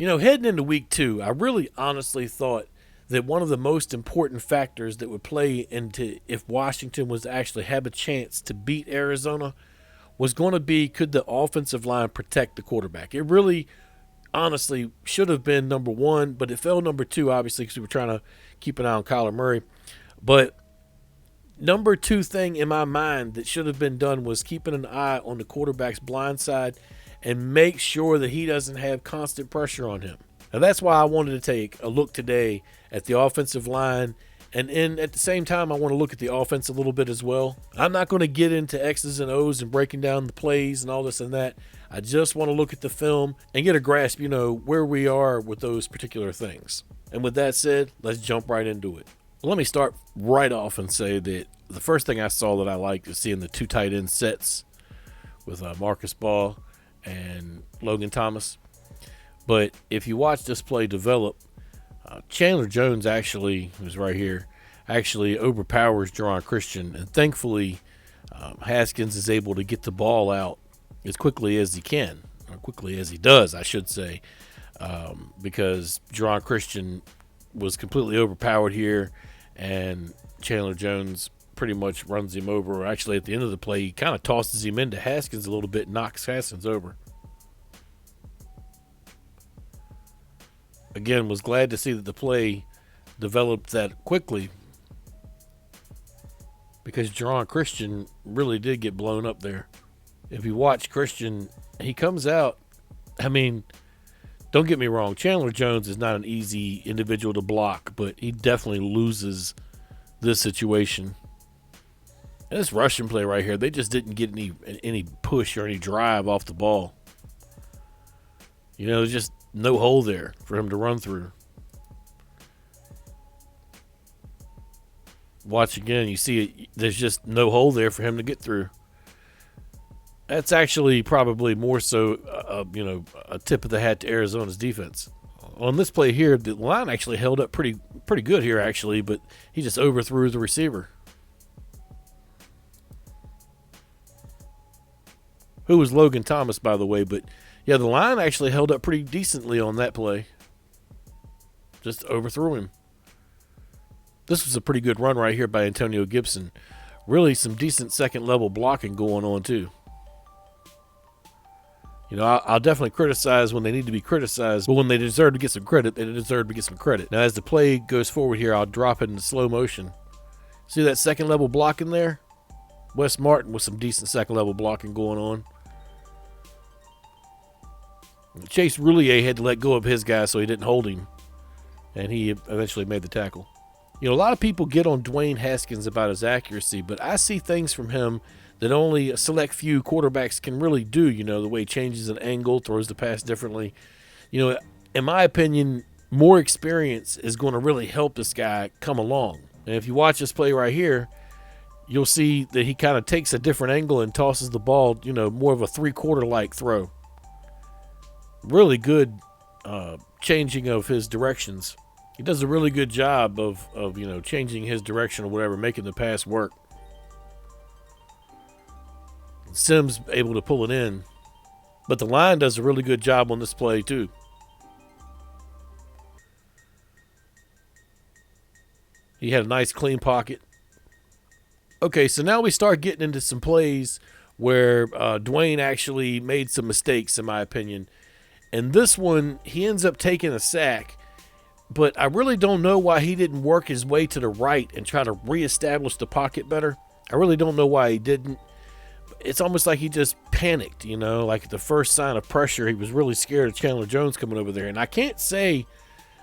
Heading into week 2, I really honestly thought that one of the most important factors that would play into if Washington was to actually have a chance to beat Arizona was going to be, could the offensive line protect the quarterback? It really honestly should have been number 1, but it fell number 2, obviously, because we were trying to keep an eye on Kyler Murray. But number 2 thing in my mind that should have been done was keeping an eye on the quarterback's blind side and make sure that he doesn't have constant pressure on him. Now, that's why I wanted to take a look today at the offensive line, and at the same time, I want to look at the offense a little bit as well. I'm not going to get into X's and O's and breaking down the plays and all this and that. I just want to look at the film and get a grasp, where we are with those particular things. And with that said, let's jump right into it. Let me start right off and say that the first thing I saw that I liked is seeing the 2 tight end sets with Marcus Ball and Logan Thomas. But if you watch this play develop, Chandler Jones who's right here, actually overpowers Geron Christian. And thankfully, Haskins is able to get the ball out as quickly as he can, or quickly as he does, I should say, because Geron Christian was completely overpowered here, and Chandler Jones pretty much runs him over. Actually, at the end of the play, he kind of tosses him into Haskins a little bit, knocks Haskins over. Again, was glad to see that the play developed that quickly, because Geron Christian really did get blown up there. If you watch Christian, he comes out. I mean, don't get me wrong, Chandler Jones is not an easy individual to block, but he definitely loses this situation. And this rushing play right here, they just didn't get any push or any drive off the ball. There's just no hole there for him to run through. Watch again, you see it, there's just no hole there for him to get through. That's actually probably more so, a tip of the hat to Arizona's defense. On this play here, the line actually held up pretty good here, actually, but he just overthrew the receiver, who was Logan Thomas, by the way. But, yeah, the line actually held up pretty decently on that play. Just overthrew him. This was a pretty good run right here by Antonio Gibson. Really some decent second-level blocking going on, too. I'll definitely criticize when they need to be criticized, but when they deserve to get some credit, they deserve to get some credit. Now, as the play goes forward here, I'll drop it in slow motion. See that second-level blocking there? Wes Martin with some decent second-level blocking going on. Chase Roulier had to let go of his guy so he didn't hold him, and he eventually made the tackle. A lot of people get on Dwayne Haskins about his accuracy, but I see things from him that only a select few quarterbacks can really do, the way he changes an angle, throws the pass differently. In my opinion, more experience is going to really help this guy come along. And if you watch this play right here, you'll see that he kind of takes a different angle and tosses the ball, more of a three-quarter-like throw. Really good changing of his directions. He does a really good job of changing his direction or whatever, making the pass work. Sims able to pull it in, but the line does a really good job on this play too. He had a nice clean pocket. Okay, so now we start getting into some plays where Dwayne actually made some mistakes, in my opinion. And this one, he ends up taking a sack, but I really don't know why he didn't work his way to the right and try to reestablish the pocket better. I really don't know why he didn't. It's almost like he just panicked, like the first sign of pressure, he was really scared of Chandler Jones coming over there. And I can't say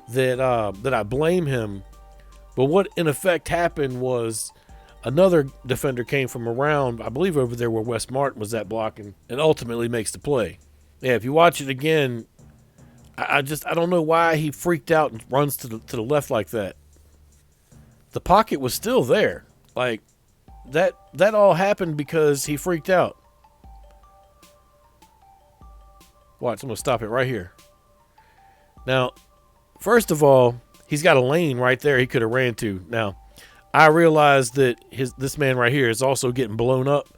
that I blame him, but what in effect happened was another defender came from around, I believe over there where Wes Martin was at blocking, and ultimately makes the play. Yeah, if you watch it again, I don't know why he freaked out and runs to the left like that. The pocket was still there. Like, that all happened because he freaked out. Watch, I'm going to stop it right here. Now, first of all, he's got a lane right there he could have ran to. Now, I realize that this man right here is also getting blown up,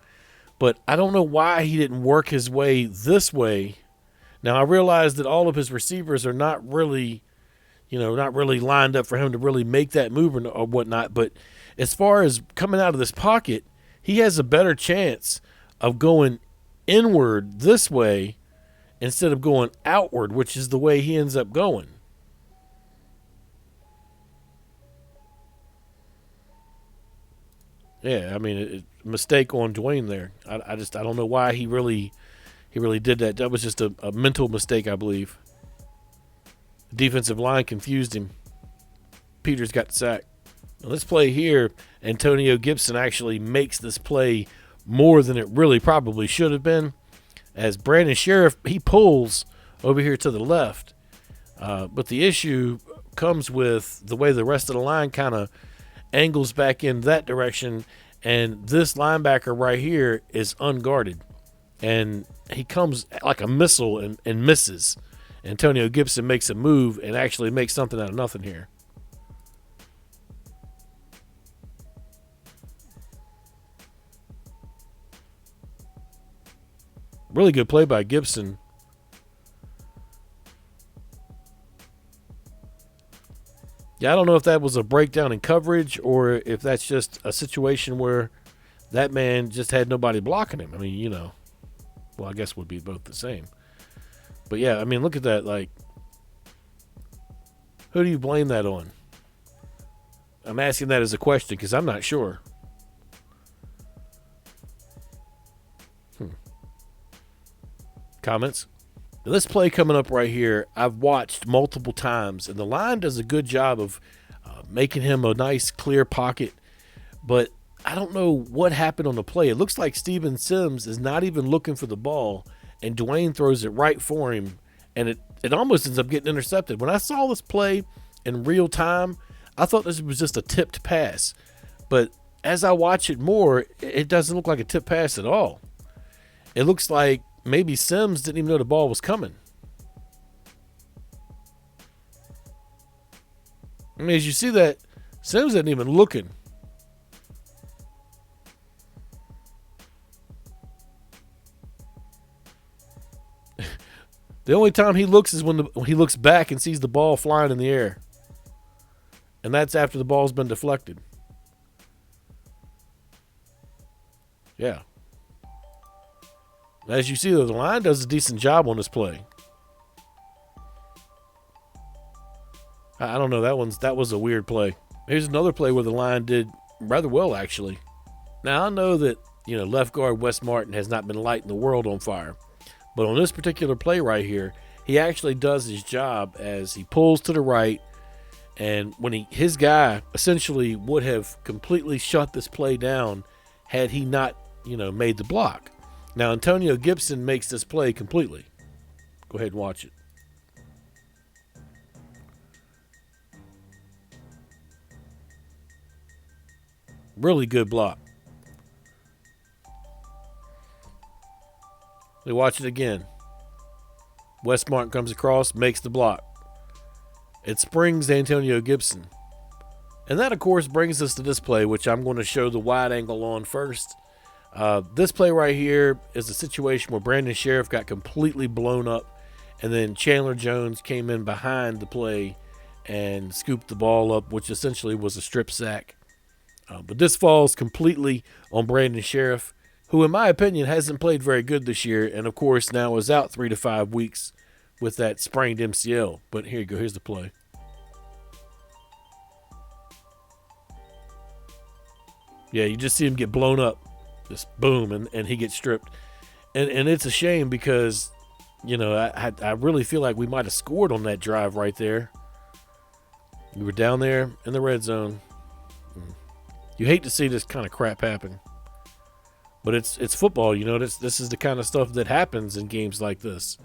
but I don't know why he didn't work his way this way. Now, I realize that all of his receivers are not really, not really lined up for him to really make that move or whatnot. But as far as coming out of this pocket, he has a better chance of going inward this way instead of going outward, which is the way he ends up going. Yeah, I mean, mistake on Dwayne there. I don't know why he really did that. That was just a mental mistake, I believe. The defensive line confused him. Peters got the sack. Now, this play here, Antonio Gibson actually makes this play more than it really probably should have been. As Brandon Scherff, he pulls over here to the left. But the issue comes with the way the rest of the line kind of angles back in that direction, and this linebacker right here is unguarded. And he comes like a missile and misses. Antonio Gibson makes a move and actually makes something out of nothing here. Really good play by Gibson. Yeah, I don't know if that was a breakdown in coverage or if that's just a situation where that man just had nobody blocking him. I mean, well, I guess it would be both the same. But yeah, I mean, look at that. Like, who do you blame that on? I'm asking that as a question because I'm not sure. Comments? This play coming up right here, I've watched multiple times, and the line does a good job of making him a nice, clear pocket. But I don't know what happened on the play. It looks like Steven Sims is not even looking for the ball, and Dwayne throws it right for him, and it almost ends up getting intercepted. When I saw this play in real time, I thought this was just a tipped pass. But as I watch it more, it doesn't look like a tipped pass at all. It looks like maybe Sims didn't even know the ball was coming. I mean, as you see that, Sims isn't even looking. The only time he looks is when he looks back and sees the ball flying in the air. And that's after the ball's been deflected. Yeah. As you see, the line does a decent job on this play. I don't know. That was a weird play. Here's another play where the line did rather well, actually. Now, I know that, left guard Wes Martin has not been lighting the world on fire. But on this particular play right here, he actually does his job as he pulls to the right. And when his guy essentially would have completely shut this play down had he not, made the block. Now, Antonio Gibson makes this play completely. Go ahead and watch it. Really good block. We watch it again. Wes Martin comes across, makes the block. It springs Antonio Gibson. And that, of course, brings us to this play, which I'm going to show the wide angle on first. This play right here is a situation where Brandon Scherff got completely blown up, and then Chandler Jones came in behind the play and scooped the ball up, which essentially was a strip sack. But this falls completely on Brandon Scherff, who in my opinion hasn't played very good this year, and of course now is out 3 to 5 weeks with that sprained MCL. But here you go, here's the play. Yeah, you just see him get blown up. Just boom, and he gets stripped. And it's a shame because, I really feel like we might have scored on that drive right there. We were down there in the red zone. You hate to see this kind of crap happen. But it's football, this is the kind of stuff that happens in games like this.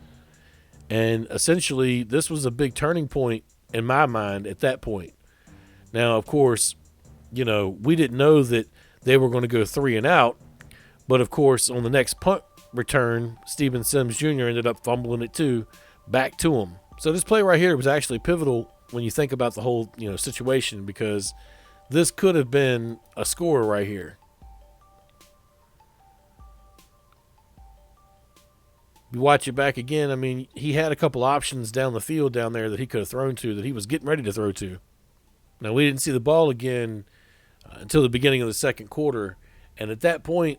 And essentially, this was a big turning point in my mind at that point. Now, of course, we didn't know that they were going to go 3 and out. But, of course, on the next punt return, Steven Sims Jr. ended up fumbling it, too, back to him. So this play right here was actually pivotal when you think about the whole, situation, because this could have been a score right here. You watch it back again, I mean, he had a couple options down the field down there that he could have thrown to, that he was getting ready to throw to. Now, we didn't see the ball again until the beginning of the second quarter. And at that point,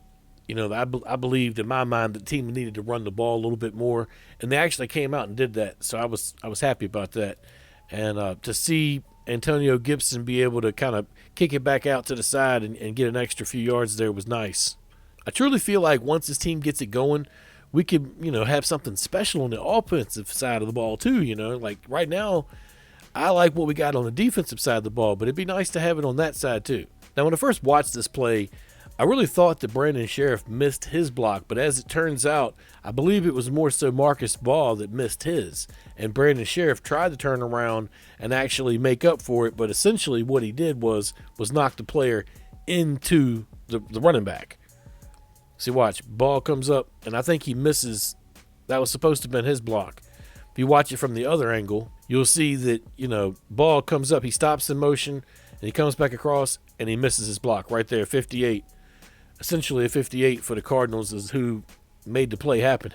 I believed in my mind that the team needed to run the ball a little bit more. And they actually came out and did that. So I was happy about that. And to see Antonio Gibson be able to kind of kick it back out to the side and get an extra few yards there was nice. I truly feel like once this team gets it going, we could, have something special on the offensive side of the ball too. Like right now, I like what we got on the defensive side of the ball, but it'd be nice to have it on that side too. Now, when I first watched this play, I really thought that Brandon Scherff missed his block, but as it turns out, I believe it was more so Marcus Ball that missed his. And Brandon Scherff tried to turn around and actually make up for it, but essentially what he did was knock the player into the running back. See, watch. Ball comes up, and I think he misses. That was supposed to have been his block. If you watch it from the other angle, you'll see that, Ball comes up, he stops in motion, and he comes back across, and he misses his block right there, 58. Essentially a 58 for the Cardinals is who made the play happen,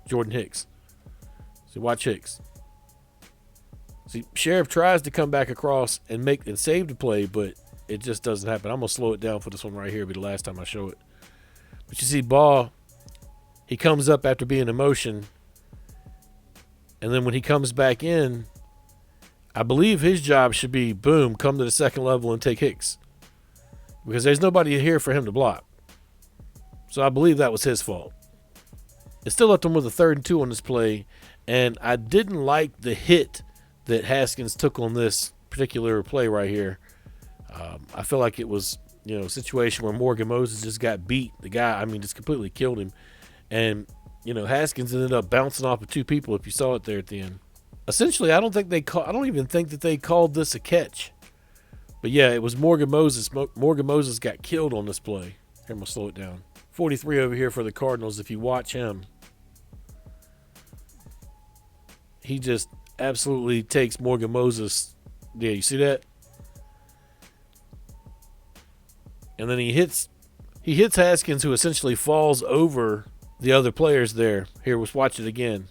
Jordan Hicks. So watch Hicks. See, Scherff tries to come back across and save the play, but it just doesn't happen. I'm going to slow it down for this one right here. It'll be the last time I show it. But you see Ball, he comes up after being in motion, and then when he comes back in, I believe his job should be, boom, come to the second level and take Hicks. Because there's nobody here for him to block. So I believe that was his fault. It still left him with a 3rd and 2 on this play, and I didn't like the hit that Haskins took on this particular play right here. I feel like it was, a situation where Morgan Moses just got beat. The guy, just completely killed him. And, Haskins ended up bouncing off of 2 people, if you saw it there at the end. Essentially, I don't even think that they called this a catch. But yeah, it was Morgan Moses. Morgan Moses got killed on this play. Here, I'm going to slow it down. 43 over here for the Cardinals. If you watch him, he just absolutely takes Morgan Moses. Yeah, you see that? And then he hits Haskins, who essentially falls over the other players there. Here, let's watch it again.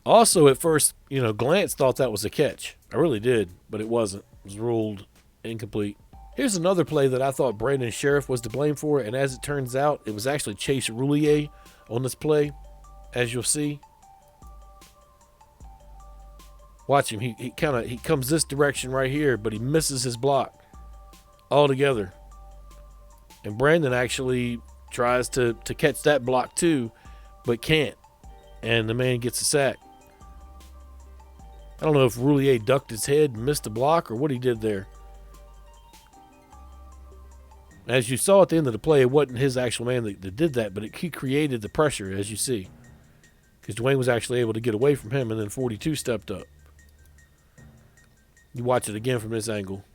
Also, at first, Glance thought that was a catch. I really did, but it wasn't. It was ruled incomplete. Here's another play that I thought Brandon Scherff was to blame for, and as it turns out, it was actually Chase Roulier on this play, as you'll see. Watch him. He comes this direction right here, but he misses his block altogether. And Brandon actually tries to catch that block too, but can't. And the man gets a sack. I don't know if Roulier ducked his head and missed the block or what he did there. As you saw at the end of the play, it wasn't his actual man that did that, but he created the pressure, as you see. Because Dwayne was actually able to get away from him, and then 42 stepped up. You watch it again from this angle.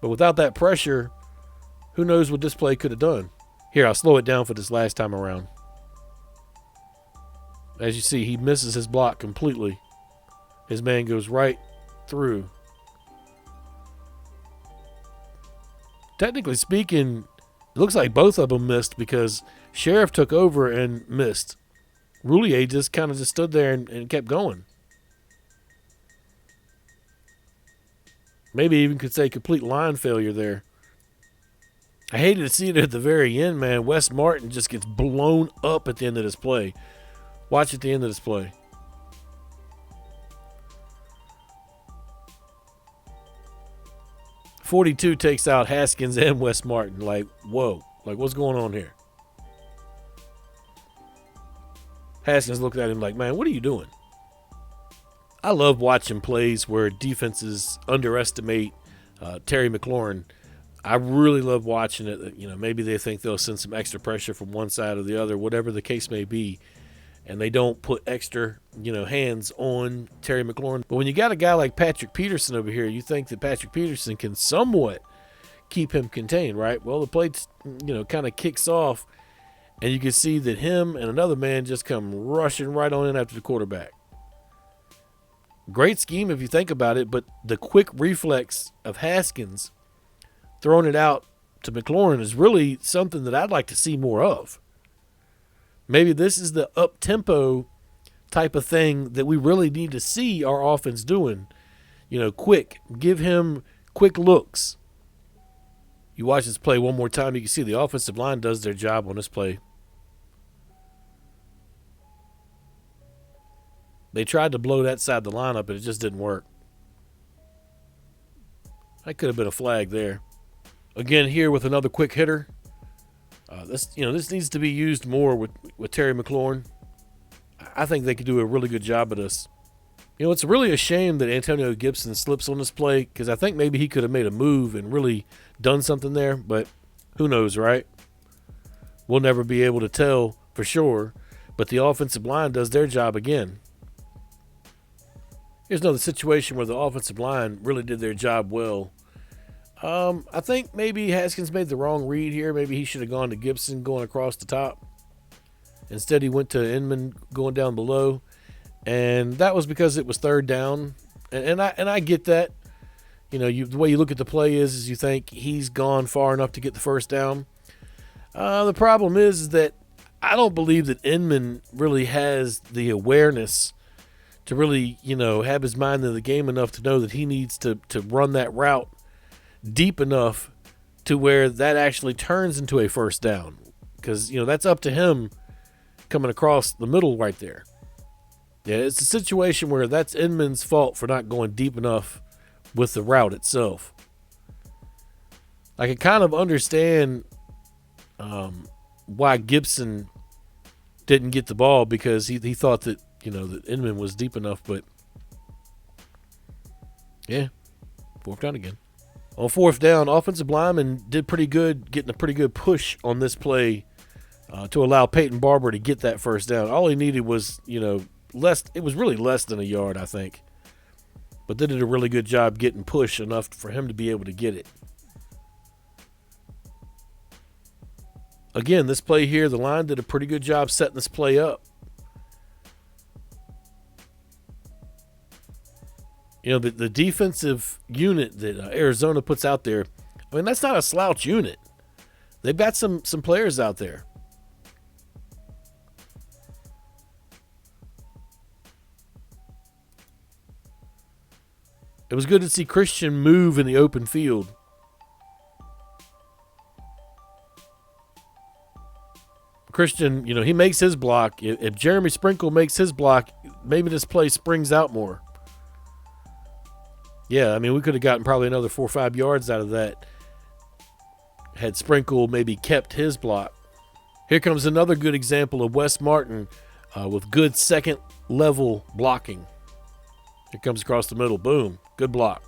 But without that pressure, who knows what this play could have done. Here, I'll slow it down for this last time around. As you see, he misses his block completely. His man goes right through. Technically speaking, it looks like both of them missed because Scherff took over and missed. Roulier just kind of stood there and kept going. Maybe even could say complete line failure there. I hated to see it at the very end, man. Wes Martin just gets blown up at the end of this play. Watch at the end of this play. .42 takes out Haskins and Wes Martin. Like, whoa. Like, what's going on here? Haskins looked at him like, man, what are you doing? I love watching plays where defenses underestimate Terry McLaurin. I really love watching it. Maybe they think they'll send some extra pressure from one side or the other, whatever the case may be, and they don't put extra, hands on Terry McLaurin. But when you got a guy like Patrick Peterson over here, you think that Patrick Peterson can somewhat keep him contained, right? Well, the play, kind of kicks off, and you can see that him and another man just come rushing right on in after the quarterback. Great scheme if you think about it, but the quick reflex of Haskins throwing it out to McLaurin is really something that I'd like to see more of. Maybe this is the up-tempo type of thing that we really need to see our offense doing. Quick. Give him quick looks. You watch this play one more time, you can see the offensive line does their job on this play. They tried to blow that side of the lineup, but it just didn't work. That could have been a flag there. Again, here with another quick hitter. This needs to be used more with Terry McLaurin. I think they could do a really good job of this. It's really a shame that Antonio Gibson slips on this play, because I think maybe he could have made a move and really done something there, but who knows, right? We'll never be able to tell for sure, but the offensive line does their job again. Here's another situation where the offensive line really did their job well. I think maybe Haskins made the wrong read here. Maybe he should have gone to Gibson going across the top. Instead, he went to Inman going down below. And that was because it was third down. And I get that. The way you look at the play is you think he's gone far enough to get the first down. The problem is that I don't believe that Inman really has the awareness to really, have his mind in the game enough to know that he needs to run that route deep enough to where that actually turns into a first down. Because, that's up to him coming across the middle right there. Yeah, it's a situation where that's Inman's fault for not going deep enough with the route itself. I can kind of understand why Gibson didn't get the ball, because he thought that, that Inman was deep enough, but yeah, fourth down again. On fourth down, offensive lineman did pretty good, getting a pretty good push on this play to allow Peyton Barber to get that first down. All he needed was, less. It was really less than a yard, I think. But they did a really good job getting push enough for him to be able to get it. Again, this play here, the line did a pretty good job setting this play up. The defensive unit that Arizona puts out there, I mean, that's not a slouch unit. They've got some players out there. It was good to see Christian move in the open field. Christian, he makes his block. If Jeremy Sprinkle makes his block, maybe this play springs out more. Yeah, I mean, we could have gotten probably another 4 or 5 yards out of that had Sprinkle maybe kept his block. Here comes another good example of Wes Martin with good second-level blocking. Here comes across the middle. Boom. Good block.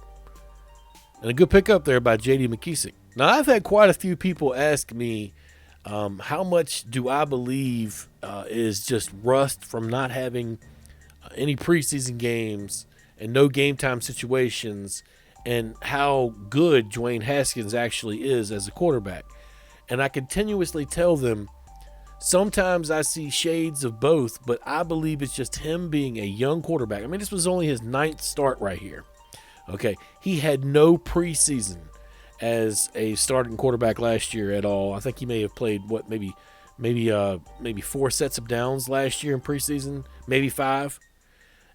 And a good pickup there by J.D. McKissick. Now, I've had quite a few people ask me how much do I believe is just rust from not having any preseason games and no game time situations, and how good Dwayne Haskins actually is as a quarterback. And I continuously tell them, sometimes I see shades of both, but I believe it's just him being a young quarterback. I mean, this was only his 9th start right here. Okay, he had no preseason as a starting quarterback last year at all. I think he may have played maybe 4 sets of downs last year in preseason, maybe 5.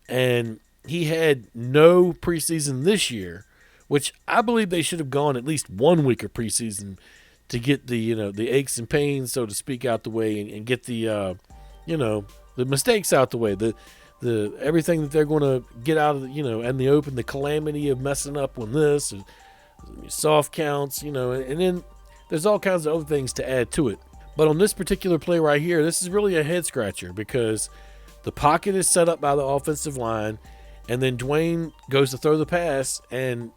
And he had no preseason this year, which I believe they should have gone at least 1 week of preseason to get the the aches and pains, so to speak, out the way, and get the the mistakes out the way, the everything that they're going to get out of in the open, the calamity of messing up on this, and soft counts, and then there's all kinds of other things to add to it. But on this particular play right here, this is really a head scratcher, because the pocket is set up by the offensive line, and then Dwayne goes to throw the pass, and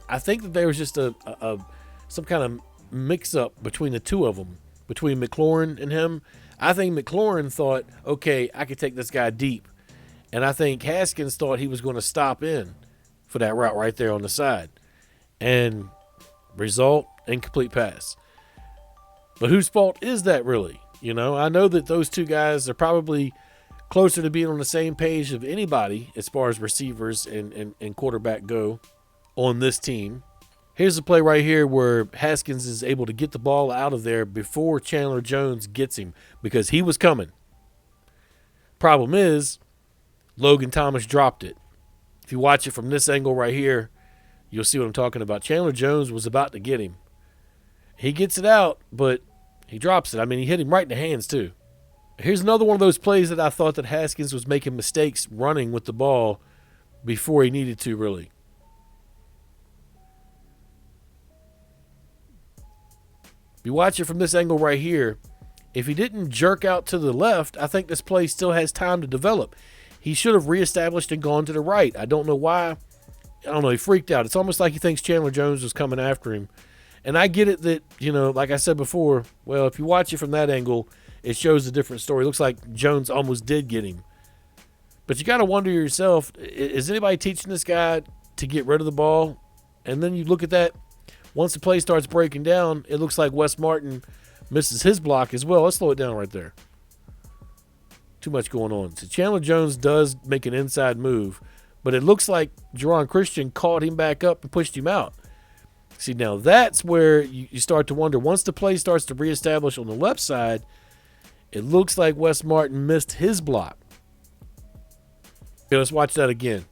I think that there was just some kind of mix-up between the two of them, between McLaurin and him. I think McLaurin thought, okay, I could take this guy deep. And I think Haskins thought he was going to stop in for that route right there on the side. And result, incomplete pass. But whose fault is that really? I know that those two guys are probably closer to being on the same page of anybody as far as receivers and quarterback go on this team. Here's the play right here where Haskins is able to get the ball out of there before Chandler Jones gets him because he was coming. Problem is, Logan Thomas dropped it. If you watch it from this angle right here, you'll see what I'm talking about. Chandler Jones was about to get him. He gets it out, but he drops it. I mean, he hit him right in the hands too. Here's another one of those plays that I thought that Haskins was making mistakes running with the ball before he needed to, really. If you watch it from this angle right here, if he didn't jerk out to the left, I think this play still has time to develop. He should have reestablished and gone to the right. I don't know why. I don't know. He freaked out. It's almost like he thinks Chandler Jones was coming after him. And I get it that, like I said before, well, if you watch it from that angle, it shows a different story. It looks like Jones almost did get him. But you got to wonder yourself, is anybody teaching this guy to get rid of the ball? And then you look at that. Once the play starts breaking down, it looks like Wes Martin misses his block as well. Let's slow it down right there. Too much going on. So Chandler Jones does make an inside move, but it looks like Geron Christian caught him back up and pushed him out. See, now that's where you start to wonder. Once the play starts to reestablish on the left side, it looks like Wes Martin missed his block. Okay, let's watch that again.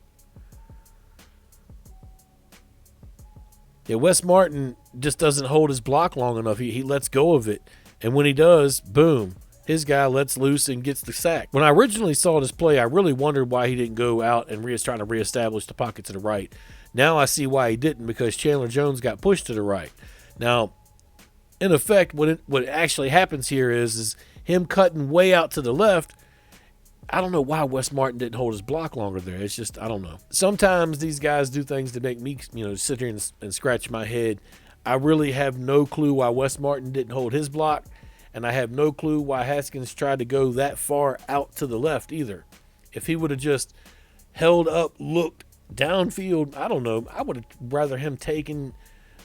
Yeah, Wes Martin just doesn't hold his block long enough. He lets go of it. And when he does, boom, his guy lets loose and gets the sack. When I originally saw this play, I really wondered why he didn't go out and trying to reestablish the pocket to the right. Now I see why he didn't, because Chandler Jones got pushed to the right. Now, in effect, what actually happens here is him cutting way out to the left. I don't know why Wes Martin didn't hold his block longer there. It's just, I don't know. Sometimes these guys do things that make me, sit here and scratch my head. I really have no clue why Wes Martin didn't hold his block, and I have no clue why Haskins tried to go that far out to the left either. If he would have just held up, looked downfield, I don't know. I would have rather him taking,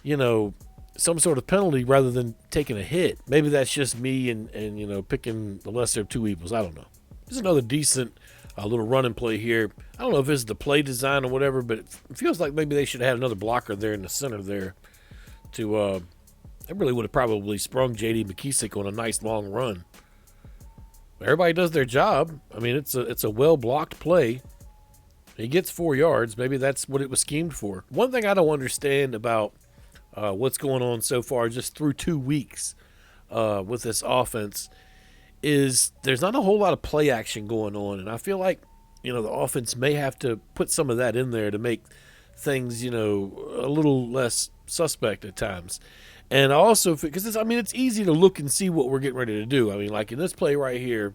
some sort of penalty rather than taking a hit. Maybe that's just me and picking the lesser of two evils. I don't know. This is another decent little running play here. I don't know if it's the play design or whatever, but it feels like maybe they should have had another blocker there in the center there to it really would have probably sprung J.D. McKissick on a nice long run. Everybody does their job. I mean, it's a well-blocked play. He gets 4 yards. Maybe that's what it was schemed for. One thing I don't understand about what's going on so far, just through 2 weeks with this offense, is there's not a whole lot of play action going on. And I feel like, the offense may have to put some of that in there to make things, a little less suspect at times. And also, because it's easy to look and see what we're getting ready to do. I mean, like in this play right here,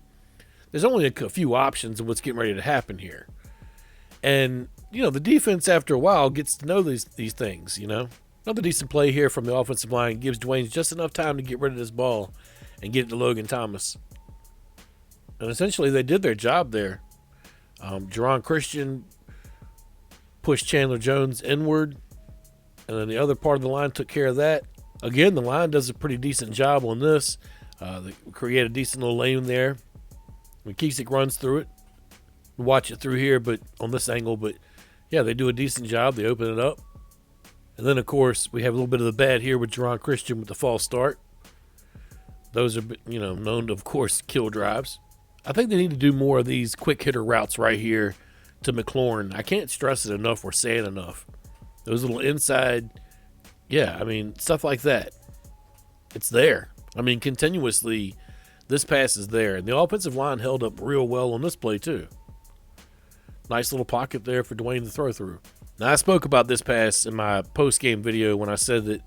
there's only a few options of what's getting ready to happen here. And, the defense after a while gets to know these things, Another decent play here from the offensive line gives Dwayne just enough time to get rid of this ball and get it to Logan Thomas. And essentially they did their job there. Geron Christian pushed Chandler Jones inward, and then the other part of the line took care of that. Again, the line does a pretty decent job on this. They create a decent little lane there. McKissick runs through it. Watch it through here, but on this angle. But, yeah, they do a decent job. They open it up. And then, of course, we have a little bit of the bad here with Geron Christian with the false start. Those are, known to, of course, kill drives. I think they need to do more of these quick hitter routes right here to McLaurin. I can't stress it enough or say it enough. Those little inside, stuff like that. It's there. Continuously, this pass is there. And the offensive line held up real well on this play, too. Nice little pocket there for Dwayne to throw through. Now, I spoke about this pass in my post-game video when I said that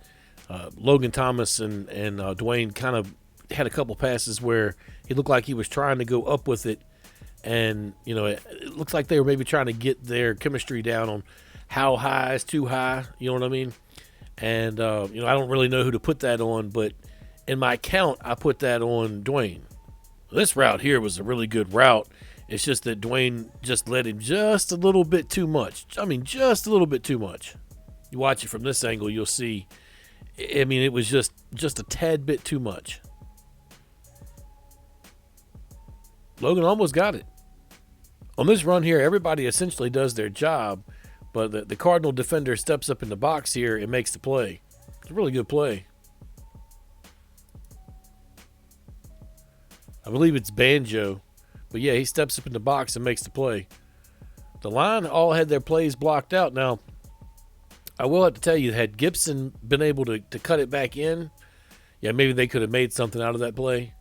Logan Thomas and Dwayne kind of had a couple passes where he looked like he was trying to go up with it. And, it looks like they were maybe trying to get their chemistry down on how high is too high. You know what I mean? And, I don't really know who to put that on, but in my count, I put that on Dwayne. This route here was a really good route. It's just that Dwayne just led him just a little bit too much. Just a little bit too much. You watch it from this angle, you'll see. It was just a tad bit too much. Logan almost got it. On this run here, everybody essentially does their job, but the Cardinal defender steps up in the box here and makes the play. It's a really good play. I believe it's Banjo. But yeah, he steps up in the box and makes the play. The line all had their plays blocked out. Now, I will have to tell you, had Gibson been able to cut it back in, yeah, maybe they could have made something out of that play.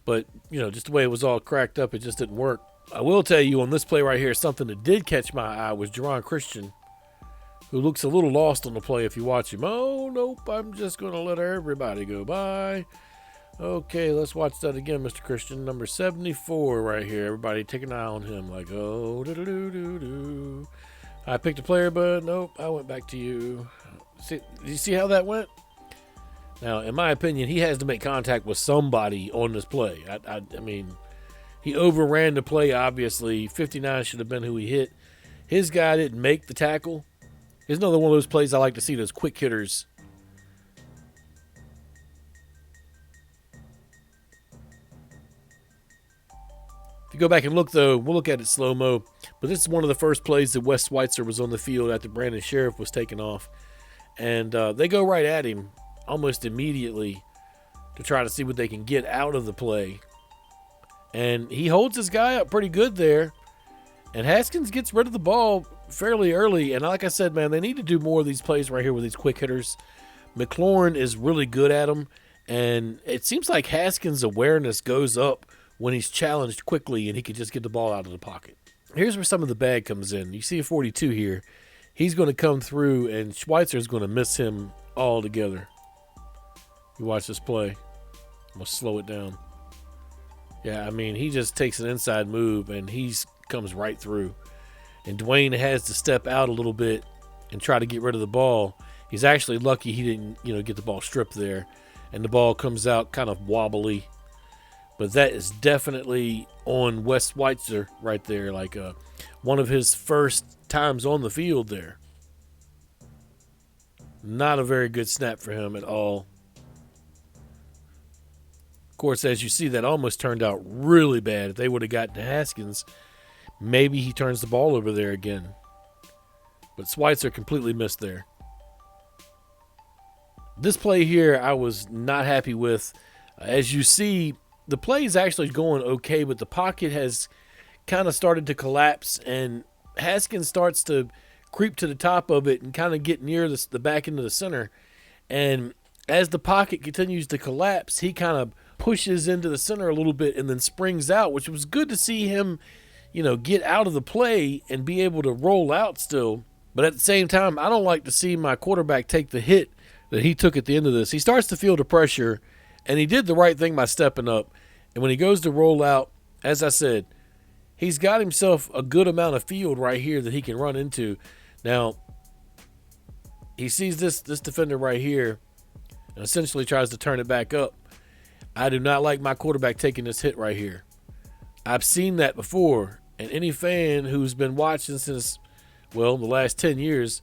But, you know, just the way it was all cracked up, it just didn't work. I will tell you on this play right here, something that did catch my eye was Geron Christian, who looks a little lost on the play if you watch him. Oh, nope, I'm just going to let everybody go by. Okay, let's watch that again, Mr. Christian. Number 74 right here. Everybody take an eye on him like, oh, do-do-do-do-do. I picked a player, but nope, I went back to you. See, you see how that went? Now, in my opinion, he has to make contact with somebody on this play. I mean, he overran the play, obviously. 59 should have been who he hit. His guy didn't make the tackle. It's another one of those plays I like to see, those quick hitters. If you go back and look, though, we'll look at it slow-mo. But this is one of the first plays that Wes Schweitzer was on the field after Brandon Scherff was taken off. And they go right at him almost immediately to try to see what they can get out of the play. And he holds his guy up pretty good there. And Haskins gets rid of the ball fairly early. And like I said, man, they need to do more of these plays right here with these quick hitters. McLaurin is really good at them. And it seems like Haskins' awareness goes up when he's challenged quickly and he can just get the ball out of the pocket. Here's where some of the bag comes in. You see a 42 here. He's going to come through, and Schweitzer's going to miss him altogether. You watch this play. I'm going to slow it down. Yeah, I mean, he just takes an inside move, and he comes right through. And Dwayne has to step out a little bit and try to get rid of the ball. He's actually lucky he didn't, get the ball stripped there. And the ball comes out kind of wobbly. But that is definitely on Wes Schweitzer right there, like one of his first times on the field there. Not a very good snap for him at all. Of course, as you see, that almost turned out really bad. If they would have gotten to Haskins, maybe he turns the ball over there again. But Schweitzer completely missed there. This play here I was not happy with. As you see, the play is actually going okay, but the pocket has kind of started to collapse, and Haskins starts to creep to the top of it and kind of get near the back end of the center. And as the pocket continues to collapse, he kind of pushes into the center a little bit and then springs out, which was good to see him, get out of the play and be able to roll out still. But at the same time, I don't like to see my quarterback take the hit that he took at the end of this. He starts to feel the pressure, and he did the right thing by stepping up. And when he goes to roll out, as I said, he's got himself a good amount of field right here that he can run into. Now, he sees this defender right here and essentially tries to turn it back up. I do not like my quarterback taking this hit right here. I've seen that before, and any fan who's been watching since, the last 10 years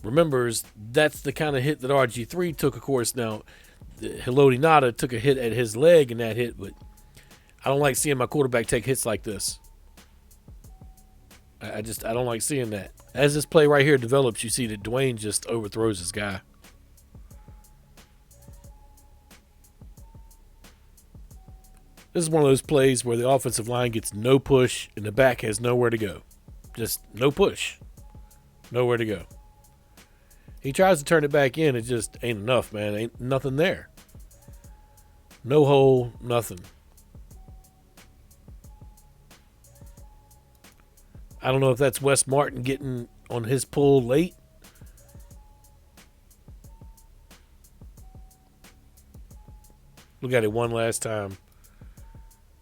remembers that's the kind of hit that RG3 took, of course. Now, Haloti Ngata took a hit at his leg in that hit, but I don't like seeing my quarterback take hits like this. I don't like seeing that. As this play right here develops, you see that Dwayne just overthrows his guy. This is one of those plays where the offensive line gets no push and the back has nowhere to go. Just no push. Nowhere to go. He tries to turn it back in. It just ain't enough, man. Ain't nothing there. No hole, nothing. I don't know if that's Wes Martin getting on his pull late. Look at it one last time.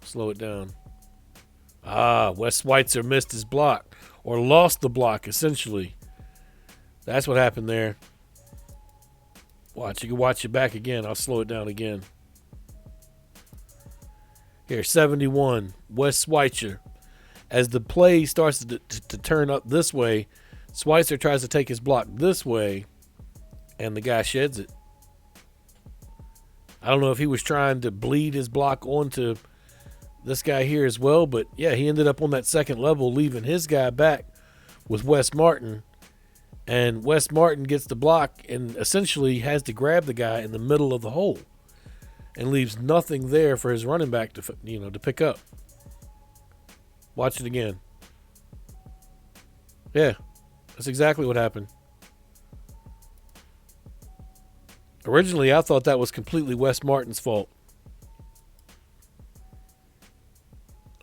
Slow it down. Wes Schweitzer missed his block, or lost the block, essentially. That's what happened there. Watch, you can watch it back again. I'll slow it down again. Here, 71, Wes Schweitzer. As the play starts to turn up this way, Schweitzer tries to take his block this way, and the guy sheds it. I don't know if he was trying to bleed his block onto this guy here as well. But yeah, he ended up on that second level, leaving his guy back with Wes Martin. And Wes Martin gets the block and essentially has to grab the guy in the middle of the hole and leaves nothing there for his running back to, to pick up. Watch it again. Yeah, that's exactly what happened. Originally, I thought that was completely Wes Martin's fault.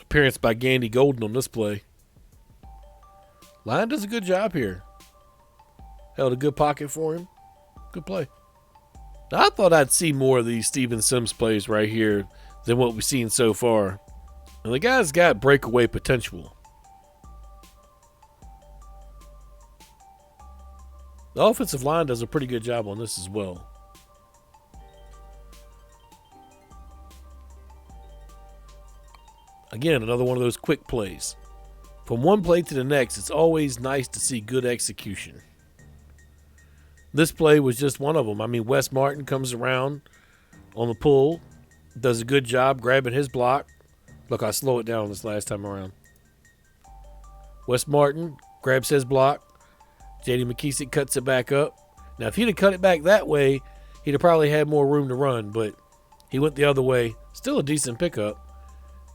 Appearance by Gandy-Golden on this play. Line does a good job here. Held a good pocket for him. Good play. Now, I thought I'd see more of these Steven Sims plays right here than what we've seen so far. And the guy's got breakaway potential. The offensive line does a pretty good job on this as well. Again, another one of those quick plays. From one play to the next, it's always nice to see good execution. This play was just one of them. I mean, Wes Martin comes around on the pull, does a good job grabbing his block. Look, I slow it down this last time around. Wes Martin grabs his block. J.D. McKissick cuts it back up. Now, if he'd have cut it back that way, he'd have probably had more room to run, but he went the other way. Still a decent pickup.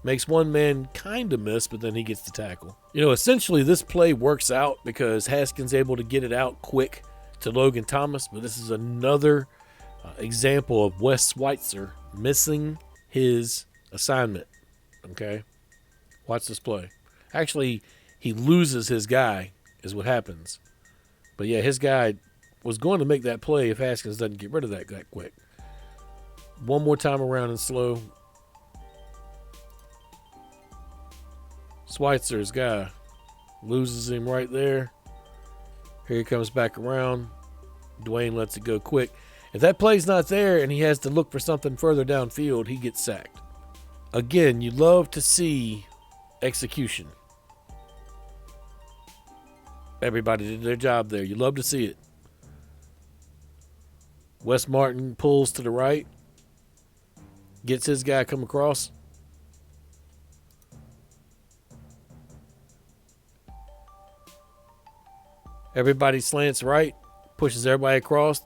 Makes one man kind of miss, but then he gets the tackle. Essentially this play works out because Haskins able to get it out quick to Logan Thomas, but this is another example of Wes Schweitzer missing his assignment. Okay? Watch this play. Actually, he loses his guy is what happens. But yeah, his guy was going to make that play if Haskins doesn't get rid of that quick. One more time around and slow. Schweitzer's guy loses him right there. Here he comes back around. Dwayne lets it go quick. If that play's not there and he has to look for something further downfield, he gets sacked. Again, you love to see execution. Everybody did their job there. You love to see it. Wes Martin pulls to the right. Gets his guy come across. Everybody slants right. Pushes everybody across.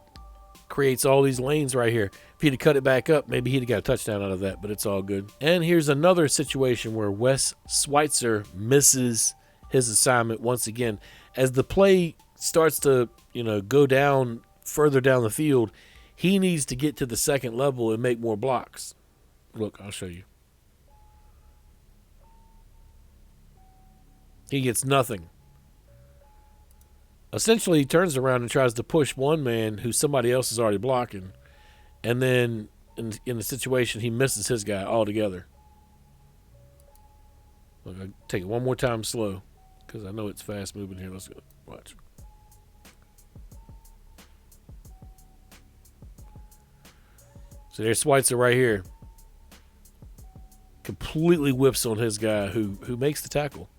Creates all these lanes right here. If he'd have cut it back up, maybe he'd have got a touchdown out of that, but it's all good. And here's another situation where Wes Schweitzer misses his assignment once again. As the play starts to, go down further down the field, he needs to get to the second level and make more blocks. Look, I'll show you. He gets nothing. Essentially, he turns around and tries to push one man who somebody else is already blocking. And then in the situation, he misses his guy altogether. Look, I'll take it one more time slow because I know it's fast moving here. Let's go. Watch. So there's Schweitzer right here. Completely whips on his guy who makes the tackle.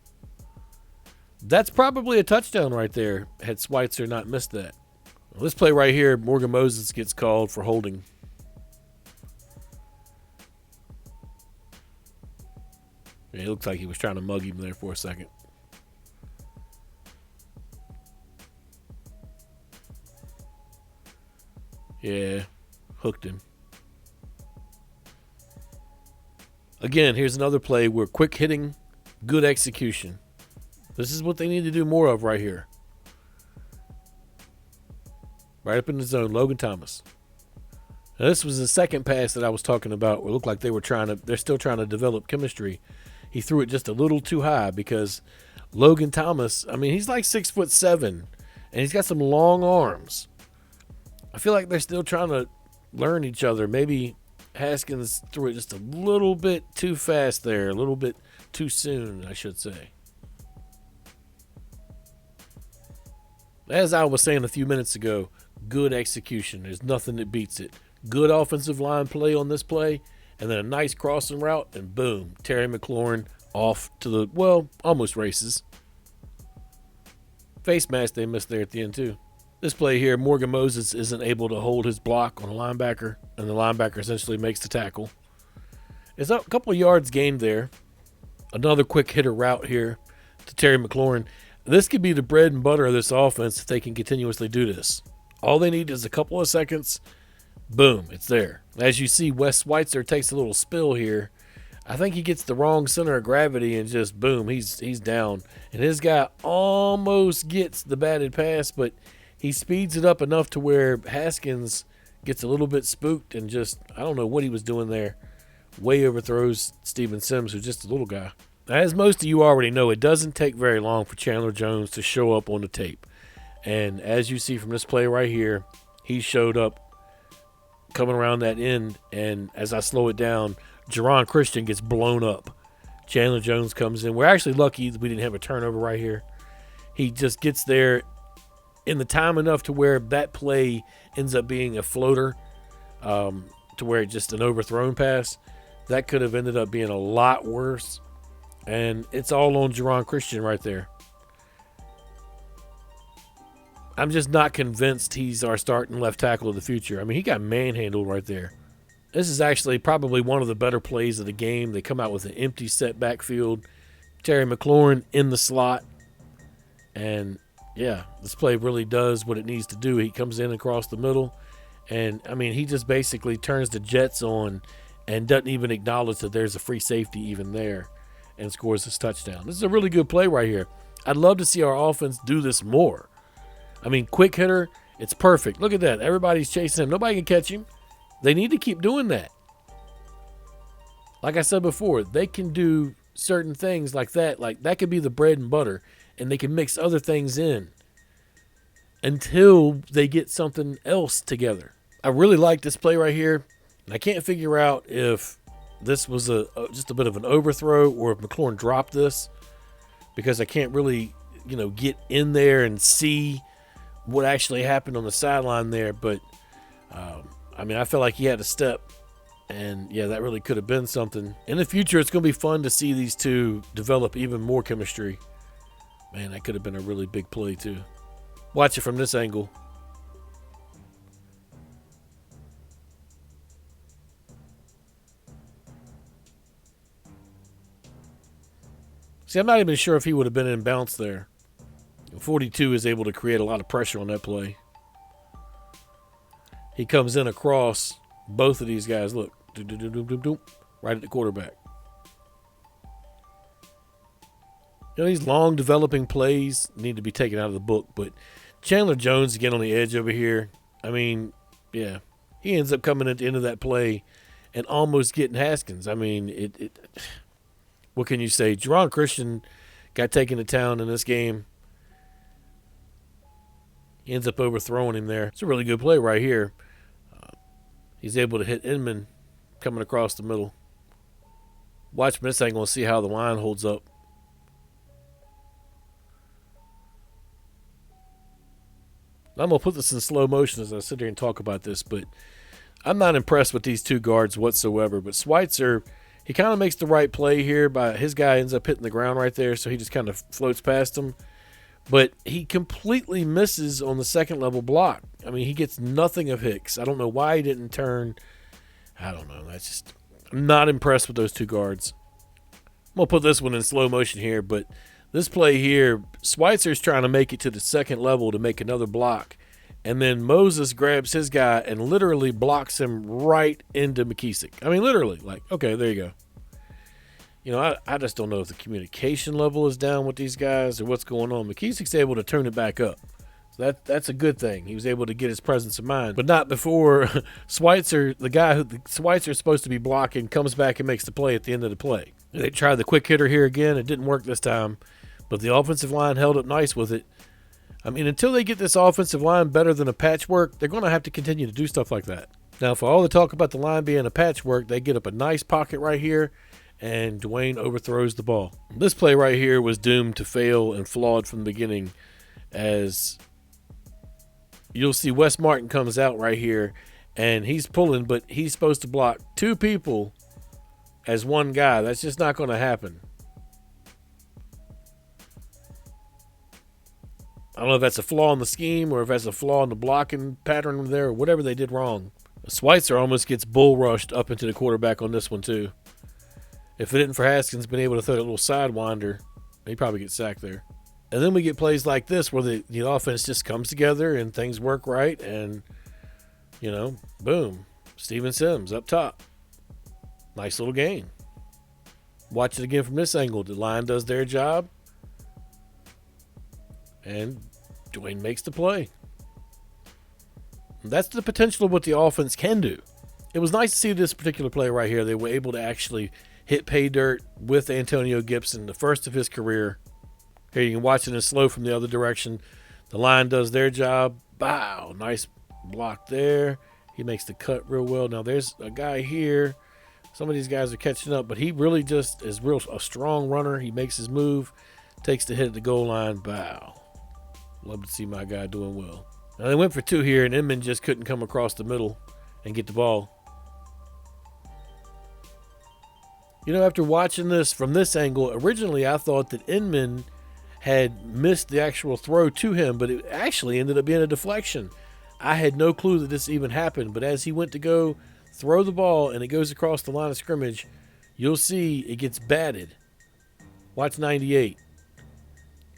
That's probably a touchdown right there had Schweitzer not missed that. Well, this play right here, Morgan Moses gets called for holding. Yeah, it looks like he was trying to mug him there for a second. Yeah, hooked him. Again, here's another play where quick hitting, good execution. This is what they need to do more of right here. Right up in the zone, Logan Thomas. Now, this was the second pass that I was talking about where it looked like they're still trying to develop chemistry. He threw it just a little too high because Logan Thomas, he's like 6'7", and he's got some long arms. I feel like they're still trying to learn each other. Maybe Haskins threw it just a little bit too fast there, a little bit too soon, I should say. As I was saying a few minutes ago, good execution. There's nothing that beats it. Good offensive line play on this play, and then a nice crossing route, and boom, Terry McLaurin off to the, almost races. Face mask they missed there at the end too. This play here, Morgan Moses isn't able to hold his block on a linebacker, and the linebacker essentially makes the tackle. It's a couple of yards gained there. Another quick hitter route here to Terry McLaurin. This could be the bread and butter of this offense if they can continuously do this. All they need is a couple of seconds. Boom, it's there. As you see, Wes Schweitzer takes a little spill here. I think he gets the wrong center of gravity and just boom, he's down. And his guy almost gets the batted pass, but he speeds it up enough to where Haskins gets a little bit spooked and just, I don't know what he was doing there. Way overthrows Steven Sims, who's just a little guy. As most of you already know, it doesn't take very long for Chandler Jones to show up on the tape. And as you see from this play right here, he showed up coming around that end, and as I slow it down, Geron Christian gets blown up. Chandler Jones comes in. We're actually lucky that we didn't have a turnover right here. He just gets there in the time enough to where that play ends up being a floater, to where it's just an overthrown pass. That could have ended up being a lot worse. And it's all on Geron Christian right there. I'm just not convinced he's our starting left tackle of the future. I mean, he got manhandled right there. This is actually probably one of the better plays of the game. They come out with an empty set backfield. Terry McLaurin in the slot. And, yeah, this play really does what it needs to do. He comes in across the middle. And, I mean, he just basically turns the Jets on and doesn't even acknowledge that there's a free safety even there and scores this touchdown. This is a really good play right here. I'd love to see our offense do this more. I mean, quick hitter, it's perfect. Look at that. Everybody's chasing him. Nobody can catch him. They need to keep doing that. Like I said before, they can do certain things like that. Like that could be the bread and butter, and they can mix other things in until they get something else together. I really like this play right here. And I can't figure out if this was just a bit of an overthrow or if McLaurin dropped this, because I can't really, get in there and see what actually happened on the sideline there. But, I mean, I felt like he had a step. And, yeah, that really could have been something. In the future, it's going to be fun to see these two develop even more chemistry. Man, that could have been a really big play, too. Watch it from this angle. See, I'm not even sure if he would have been in bounce there. 42 is able to create a lot of pressure on that play. He comes in across both of these guys. Look, right at the quarterback. These long developing plays need to be taken out of the book. But Chandler Jones again on the edge over here. I mean, yeah, he ends up coming at the end of that play and almost getting Haskins. I mean, what can you say? Geron Christian got taken to town in this game. He ends up overthrowing him there. It's a really good play right here. He's able to hit Inman coming across the middle. Watch from this angle and see how the line holds up. I'm going to put this in slow motion as I sit here and talk about this, but I'm not impressed with these two guards whatsoever. But Schweitzer, he kind of makes the right play here. His guy ends up hitting the ground right there, so he just kind of floats past him. But he completely misses on the second level block. I mean, he gets nothing of Hicks. I don't know why he didn't turn. I don't know. I'm not impressed with those two guards. I'm going to put this one in slow motion here, but this play here, Schweitzer's trying to make it to the second level to make another block. And then Moses grabs his guy and literally blocks him right into McKissick. I mean, literally. Like, okay, there you go. I just don't know if the communication level is down with these guys or what's going on. McKissick's able to turn it back up. So that's a good thing. He was able to get his presence of mind. But not before Schweitzer, the guy who Schweitzer's supposed to be blocking, comes back and makes the play at the end of the play. They tried the quick hitter here again. It didn't work this time. But the offensive line held up nice with it. I mean, until they get this offensive line better than a patchwork, they're going to have to continue to do stuff like that. Now, for all the talk about the line being a patchwork, they get up a nice pocket right here, and Dwayne overthrows the ball. This play right here was doomed to fail and flawed from the beginning, as you'll see Wes Martin comes out right here, and he's pulling, but he's supposed to block two people as one guy. That's just not going to happen. I don't know if that's a flaw in the scheme or if that's a flaw in the blocking pattern there or whatever they did wrong. Schweitzer almost gets bull rushed up into the quarterback on this one too. If it isn't for Haskins being able to throw that little sidewinder, he probably gets sacked there. And then we get plays like this where the offense just comes together and things work right, and, boom, Steven Sims up top. Nice little gain. Watch it again from this angle. The line does their job, and Dwayne makes the play. That's the potential of what the offense can do. It was nice to see this particular play right here. They were able to actually hit pay dirt with Antonio Gibson, the first of his career. Here you can watch it in slow from the other direction. The line does their job. Bow. Nice block there. He makes the cut real well. Now there's a guy here. Some of these guys are catching up, but he really just is a strong runner. He makes his move, takes the hit at the goal line. Bow. Love to see my guy doing well. Now they went for two here, and Inman just couldn't come across the middle and get the ball. After watching this from this angle, originally I thought that Inman had missed the actual throw to him, but it actually ended up being a deflection. I had no clue that this even happened, but as he went to go throw the ball and it goes across the line of scrimmage, you'll see it gets batted. Watch 98.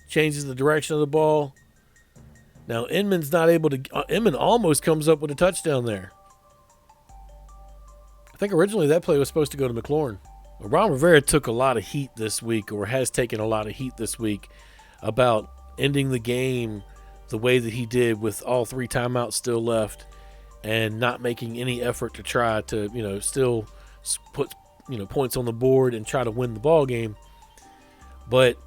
Changes the direction of the ball. Now Inman's not able to. Inman almost comes up with a touchdown there. I think originally that play was supposed to go to McLaurin. Well, Ron Rivera took a lot of heat this week, or has taken a lot of heat this week, about ending the game the way that he did with all 3 timeouts still left and not making any effort to try to, still put, points on the board and try to win the ball game. But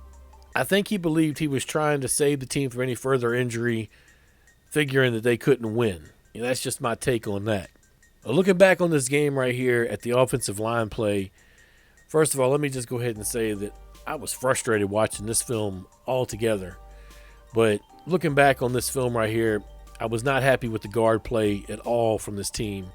I think he believed he was trying to save the team from any further injury, figuring that they couldn't win. That's just my take on that. Looking back on this game right here at the offensive line play, first of all, let me just go ahead and say that I was frustrated watching this film altogether. But looking back on this film right here, I was not happy with the guard play at all from this team.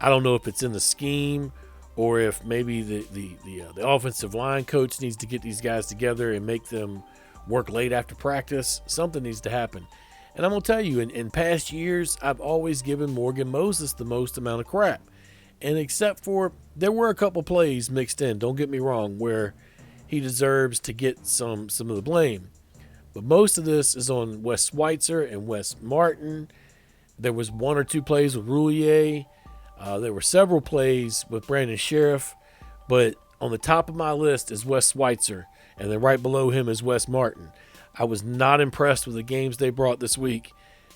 I don't know if it's in the scheme or if maybe the offensive line coach needs to get these guys together and make them work late after practice. Something needs to happen. And I'm going to tell you, in past years, I've always given Morgan Moses the most amount of crap. And except for, there were a couple plays mixed in, don't get me wrong, where he deserves to get some of the blame. But most of this is on Wes Schweitzer and Wes Martin. There was 1 or 2 plays with Roulier. There were several plays with Brandon Scherff. But on the top of my list is Wes Schweitzer. And then right below him is Wes Martin. I was not impressed with the games they brought this week.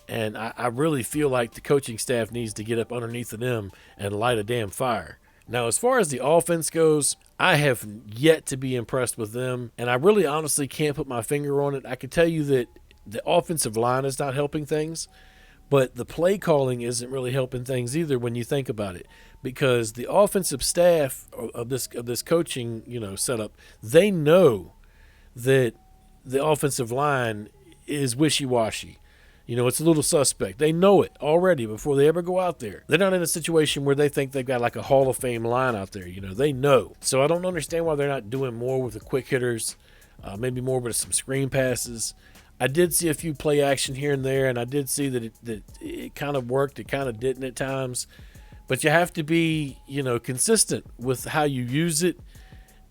And I really feel like the coaching staff needs to get up underneath of them and light a damn fire. Now, as far as the offense goes, I have yet to be impressed with them. And I really honestly can't put my finger on it. I can tell you that the offensive line is not helping things. But the play calling isn't really helping things either when you think about it. Because the offensive staff of this coaching, setup, they know that the offensive line is wishy-washy. It's a little suspect. They know it already before they ever go out there. They're not in a situation where they think they've got like a Hall of Fame line out there. They know. So I don't understand why they're not doing more with the quick hitters, maybe more with some screen passes. I did see a few play action here and there, and I did see that it kind of worked. It kind of didn't at times. But you have to be, consistent with how you use it,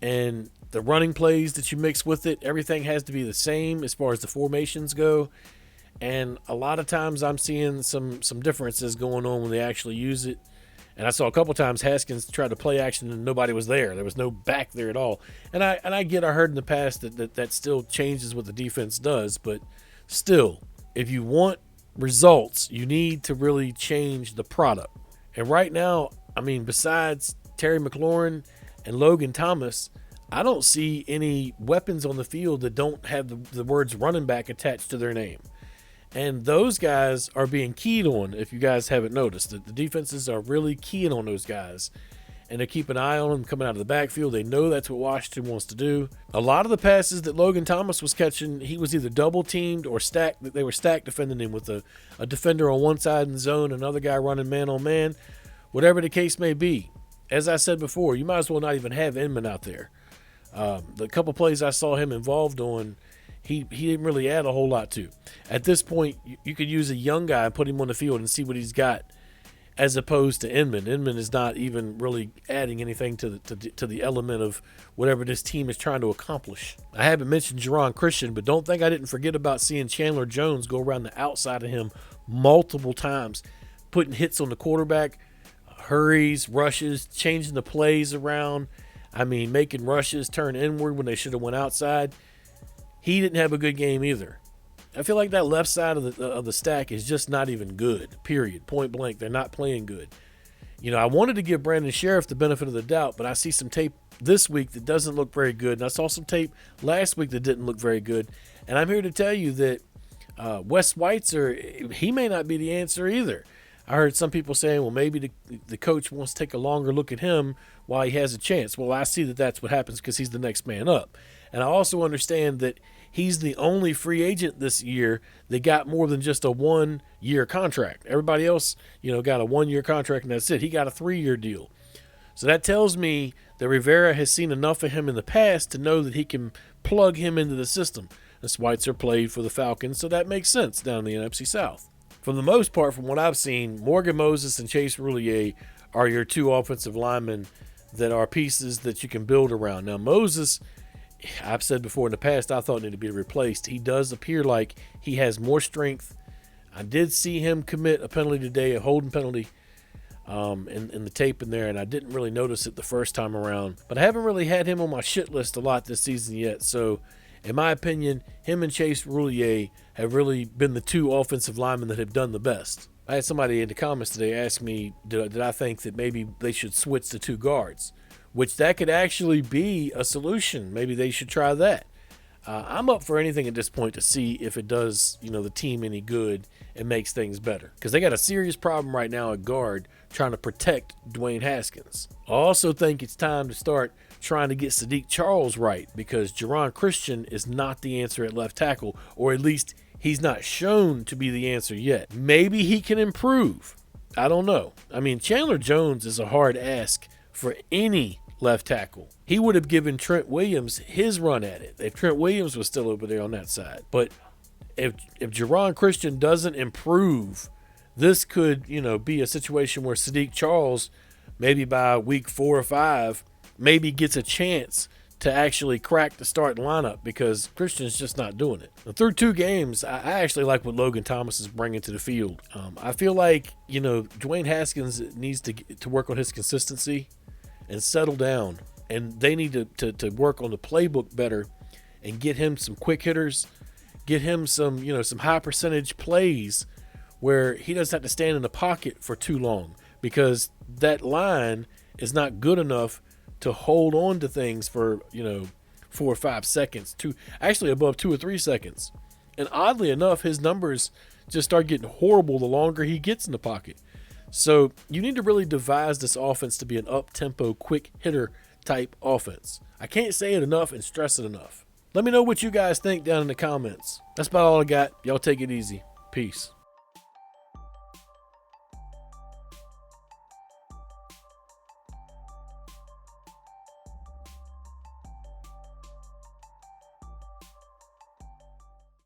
and the running plays that you mix with it. Everything has to be the same as far as the formations go. And a lot of times I'm seeing some differences going on when they actually use it. And I saw a couple times Haskins tried to play action and nobody was there. There was no back there at all. And I heard in the past that still changes what the defense does. But still, if you want results, you need to really change the product. And right now, besides Terry McLaurin and Logan Thomas, I don't see any weapons on the field that don't have the words running back attached to their name. And those guys are being keyed on, if you guys haven't noticed. The defenses are really keying on those guys. And they keep an eye on them coming out of the backfield. They know that's what Washington wants to do. A lot of the passes that Logan Thomas was catching, he was either double-teamed or stacked. They were stacked defending him with a defender on one side in the zone, another guy running man-on-man. Whatever the case may be. As I said before, you might as well not even have Inman out there. The couple plays I saw him involved on, he didn't really add a whole lot to. At this point, you could use a young guy and put him on the field and see what he's got. as opposed to Inman. Inman is not even really adding anything to the element of whatever this team is trying to accomplish. I haven't mentioned Geron Christian, but don't think I didn't forget about seeing Chandler Jones go around the outside of him multiple times, putting hits on the quarterback, hurries, rushes, changing the plays around. I mean, making rushes turn inward when they should have went outside. He didn't have a good game either. I feel like that left side of the stack is just not even good, period, point blank. They're not playing good. You know, I wanted to give Brandon Scherff the benefit of the doubt, but I see some tape this week that doesn't look very good, and I saw some tape last week that didn't look very good. And I'm here to tell you that Wes Schweitzer, he may not be the answer either. I heard some people saying, well, maybe the coach wants to take a longer look at him while he has a chance. Well, I see that that's what happens because he's the next man up. And I also understand that he's the only free agent this year that got more than just a 1-year contract. Everybody else, got a 1-year contract and that's it. He got a 3-year deal. So that tells me that Rivera has seen enough of him in the past to know that he can plug him into the system. And Schweitzer played for the Falcons, so that makes sense down in the NFC South. For the most part, from what I've seen, Morgan Moses and Chase Roulier are your two offensive linemen that are pieces that you can build around. Now, Moses, I've said before in the past, I thought needed to be replaced. He does appear like he has more strength. I did see him commit a penalty today, a holding penalty in the tape in there, and I didn't really notice it the first time around. But I haven't really had him on my shit list a lot this season yet. So, in my opinion, him and Chase Roulier have really been the two offensive linemen that have done the best. I had somebody in the comments today ask me, did I think that maybe they should switch to two guards? Which that could actually be a solution. Maybe they should try that. I'm up for anything at this point to see if it does, the team any good and makes things better. Because they got a serious problem right now at guard trying to protect Dwayne Haskins. I also think it's time to start trying to get Sadiq Charles right, because Geron Christian is not the answer at left tackle, or at least he's not shown to be the answer yet. Maybe he can improve. I don't know. I mean, Chandler Jones is a hard ask for any left tackle. He would have given Trent Williams his run at it if Trent Williams was still over there on that side. But if Geron Christian doesn't improve, this could, be a situation where Sadiq Charles, maybe by week 4 or 5, maybe gets a chance to actually crack the starting lineup, because Christian's just not doing it. Now, through 2 games, I actually like what Logan Thomas is bringing to the field. I feel like, Dwayne Haskins needs to work on his consistency and settle down. And they need to work on the playbook better and get him some quick hitters, get him some, some high percentage plays where he doesn't have to stand in the pocket for too long, because that line is not good enough to hold on to things for, 4 or 5 seconds, actually above 2 or 3 seconds. And oddly enough, his numbers just start getting horrible the longer he gets in the pocket. So you need to really devise this offense to be an up-tempo, quick hitter type offense. I can't say it enough and stress it enough. Let me know what you guys think down in the comments. That's about all I got. Y'all take it easy. Peace.